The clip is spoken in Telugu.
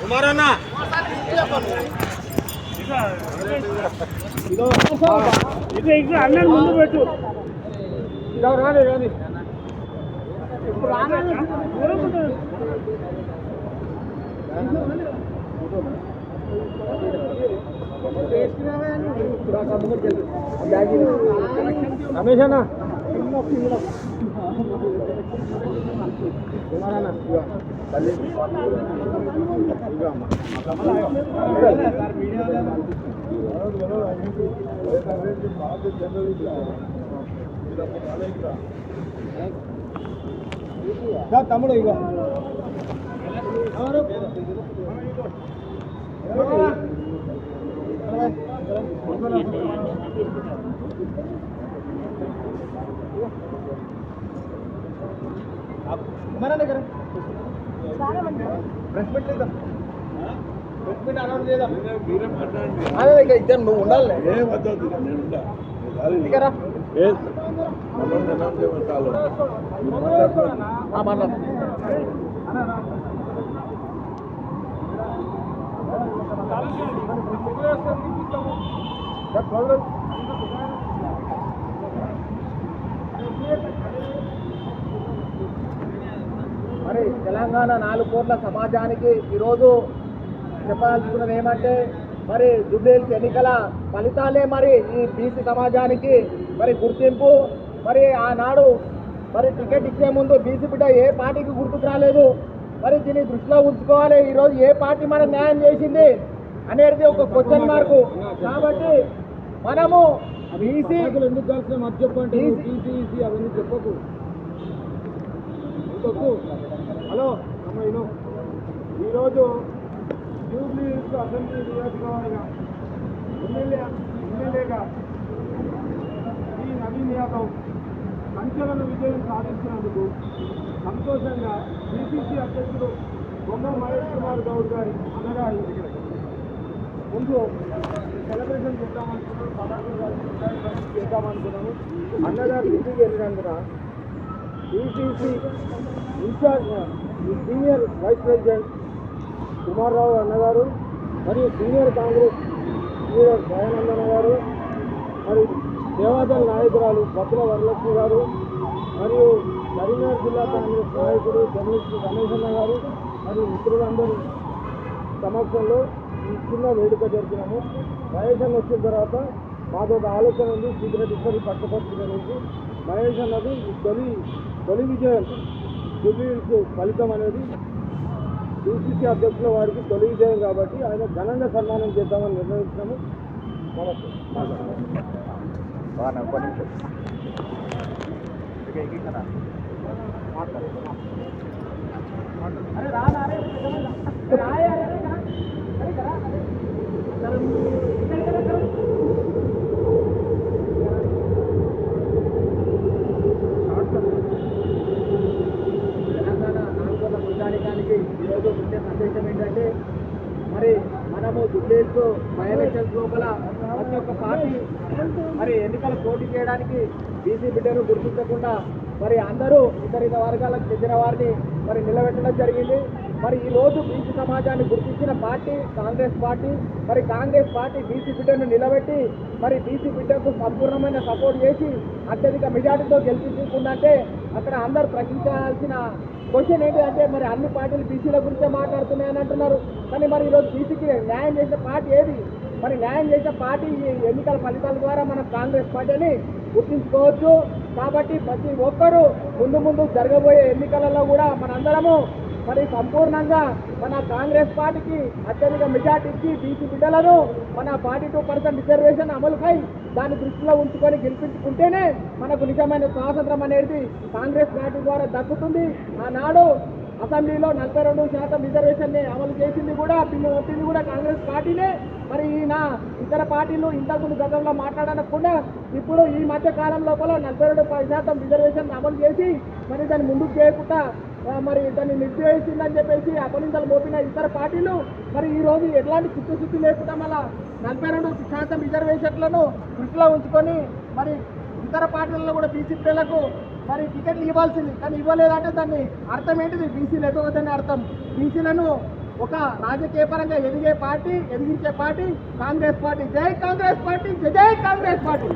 కుమారన్నా అన్నని ముందు పెట్టు రాని రాని ఇప్పుడు రమేష్ అన్న తమ్ముడు ఇక ఇద్దరు నువ్వు ఉండాలి మరి తెలంగాణ 4 కోట్ల సమాజానికి ఈరోజు చెప్పాల్సుకున్నది ఏమంటే మరి జూబ్లీహిల్స్ ఎన్నికల ఫలితాలే మరి ఈ బీసీ సమాజానికి మరి గుర్తింపు. మరి ఆనాడు మరి టికెట్ ఇచ్చే ముందు బీసీ బిడ్డ ఏ పార్టీకి గుర్తుకు రాలేదు. మరి దీన్ని దృష్టిలో ఉంచుకోవాలి. ఈరోజు ఏ పార్టీ మనకు న్యాయం చేసింది అనేది ఒక క్వశ్చన్ మార్కు. కాబట్టి మనము బీసీ ఎందుకు కలిసిన మధ్య చెప్పండి, బీసీ అవన్నీ చెప్పకు. హలో అమ్మాయిను ఈరోజు జూబ్లీహిల్స్ అసెంబ్లీ నియోజకవర్గ ఎమ్మెల్యేగా ఈ నవీన్ యాదవ్ సంచలన విజయం సాధించినందుకు సంతోషంగా బీసీసీ అధ్యక్షుడు బొమ్మ మహేష్ కుమార్ గౌడ్ గారి అన్నగారు ముందు సెలబ్రేషన్ చేద్దామనుకున్నాము, పదార్థాలు చేద్దామనుకున్నాము. అన్నగారు ఢిల్లీకి వెళ్ళినందున BCC in charge senior vice president Kumar Rao అన్నగారు మరియు సీనియర్ కాంగ్రెస్ లీడర్ దయానందన గారు మరియు దేవాదళ నాయకురాలు బత్తుల వరలక్ష్మి గారు మరియు కరీంనగర్ జిల్లా కాంగ్రెస్ నాయకుడు జర్నలిస్ట్ రమేష్ అన్న గారు మరియు మిత్రులందరూ సమక్షంలో ఈ చిన్న వేడుక జరిపినాము. మహేష్ అన్న వచ్చిన తర్వాత మాకు ఒక ఆలోచన ఉంది, సీక్రెట్ ఇద్దరి పట్టుపత్రిక నుంచి మహేష్ అన్నది తొలి విజయం జూబ్లీహిల్స్ ఫలితం అనేది బీసీసీ అధ్యక్షుల వారికి తొలి విజయం కాబట్టి ఆయన ఘనంగా సన్మానం చేద్దామని నిర్ణయించినాము. ఈరోజు ముఖ్య సందేశం ఏంటంటే మరి మనము జూబ్లీహిల్స్ బై ఎలక్షన్స్ లోపల ప్రతి ఒక్క పార్టీ మరి ఎన్నికలు పోటీ చేయడానికి బీసీ బిడ్డను గుర్తించకుండా మరి అందరూ ఇతర వర్గాలకు చెందిన వారిని మరి నిలబెట్టడం జరిగింది. మరి ఈరోజు బీసీ సమాజాన్ని గుర్తించిన పార్టీ కాంగ్రెస్ పార్టీ. మరి కాంగ్రెస్ పార్టీ బీసీ బిడ్డను నిలబెట్టి మరి బీసీ బిడ్డకు సంపూర్ణమైన సపోర్ట్ చేసి అత్యధిక మెజార్టీతో గెలిపించుకుందంటే అక్కడ అందరూ ప్రశ్నించాల్సిన క్వశ్చన్ ఏంటి అంటే మరి అన్ని పార్టీలు బీసీల గురించే మాట్లాడుతున్నాయని అంటున్నారు. కానీ మరి ఈరోజు బీసీకి న్యాయం చేసే పార్టీ ఏది? మరి న్యాయం చేసే పార్టీ ఎన్నికల ఫలితాల ద్వారా మనం కాంగ్రెస్ పార్టీని గుర్తించుకోవచ్చు. కాబట్టి ప్రతి ఒక్కరూ ముందు జరగబోయే ఎన్నికలలో కూడా మనందరము మరి సంపూర్ణంగా మన కాంగ్రెస్ పార్టీకి అత్యధిక మెజార్టీ ఇచ్చి బీసీ బిడ్డలను మన 42% రిజర్వేషన్ అమలుపై దాన్ని దృష్టిలో ఉంచుకొని గెలిపించుకుంటేనే మనకు నిజమైన స్వాతంత్రం అనేది కాంగ్రెస్ పార్టీ ద్వారా దక్కుతుంది. ఆనాడు అసెంబ్లీలో 42% రిజర్వేషన్ ని అమలు చేసింది కూడా పిల్లి కూడా కాంగ్రెస్ పార్టీనే. మరి ఈయన ఇతర పార్టీలు ఇంతకుముందు గతంలో మాట్లాడకుండా ఇప్పుడు ఈ మధ్య కాలం లోపల 42% రిజర్వేషన్ అమలు చేసి మరి దాన్ని ముందుకు చేయకుండా మరి దాన్ని నిర్దేశించిందని చెప్పేసి అపనిందలు మోపిన ఇతర పార్టీలు మరి ఈ రోజు ఎట్లాంటి చిత్తశుద్ధి లేకుండా మళ్ళా 42% రిజర్వేషన్లను దృష్టిలో ఉంచుకొని మరి ఇతర పార్టీలలో కూడా బీసీ పిల్లలకు మరి టికెట్లు ఇవ్వాల్సింది, కానీ ఇవ్వలేదంటే దాన్ని అర్థం ఏంటిది? బీసీలు ఎదగదని అర్థం. బీసీలను ఒక రాజకీయ పరంగా ఎదిగే పార్టీ, ఎదిగించే పార్టీ కాంగ్రెస్ పార్టీ. జై కాంగ్రెస్ పార్టీ, జై కాంగ్రెస్ పార్టీ.